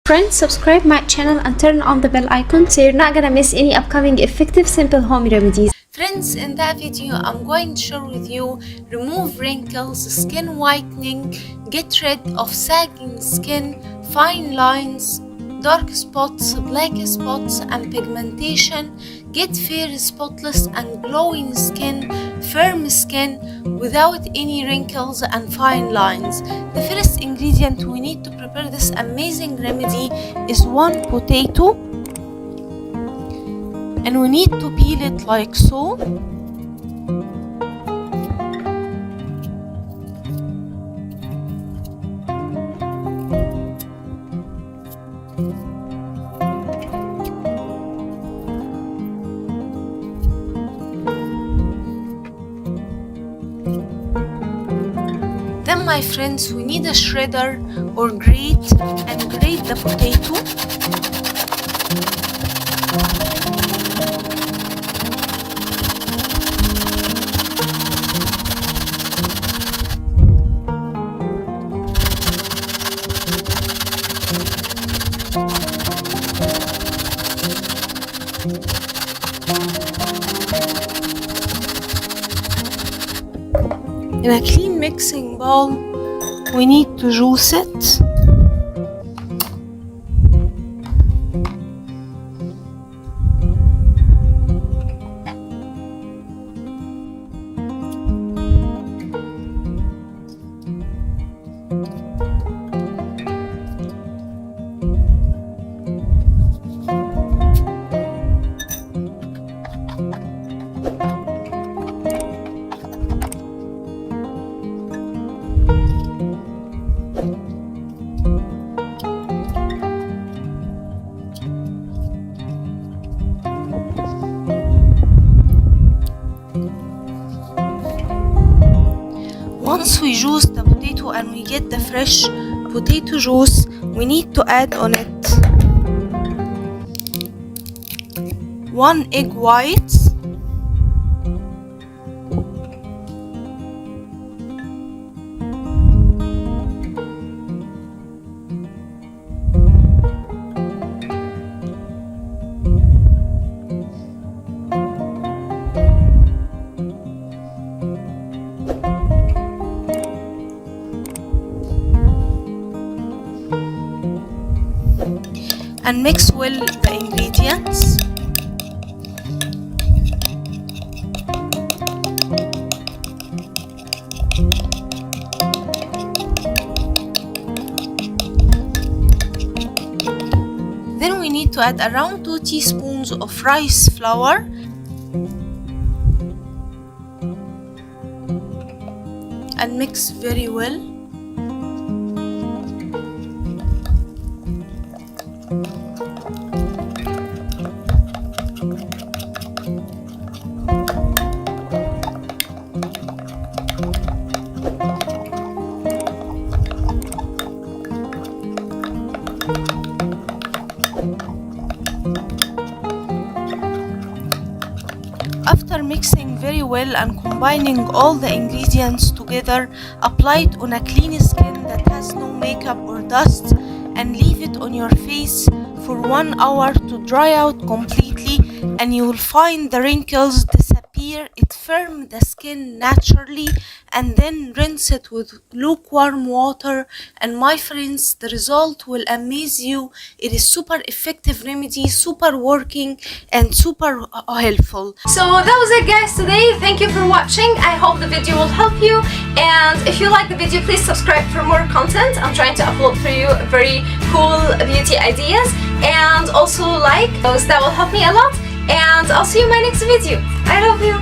Friends, subscribe my channel and turn on the bell icon so you're not gonna miss any upcoming effective simple home remedies. Friends, in that video I'm going to share with you remove wrinkles, skin whitening, get rid of sagging skin, fine lines, dark spots, black spots and pigmentation, get fair, spotless and glowing skin, firm skin without any wrinkles and fine lines. The first ingredient we need to prepare this amazing remedy is 1 potato, and we need to peel it like so. Then, my friends, we need a shredder or grate and grate the potato. In a clean mixing bowl, we need to juice it. Once we juice the potato and we get the fresh potato juice, we need to add on it 1 egg white, and mix well the ingredients. Then we need to add around 2 teaspoons of rice flour and mix very well. After mixing very well and combining all the ingredients together, apply it on a clean skin that has no makeup or dust and leave it on your face for 1 hour to dry out completely, and you will find the wrinkles disappear. It firms the skin naturally, and then rinse it with lukewarm water, and my friends, the result will amaze you. It is super effective remedy, super working and super helpful. So that was it, guys, today. Thank you for watching. I hope the video will help you, and if you like the video, please subscribe for more content. I'm trying to upload for you very cool beauty ideas, and also like those. That will help me a lot, and I'll see you in my next video. I love you.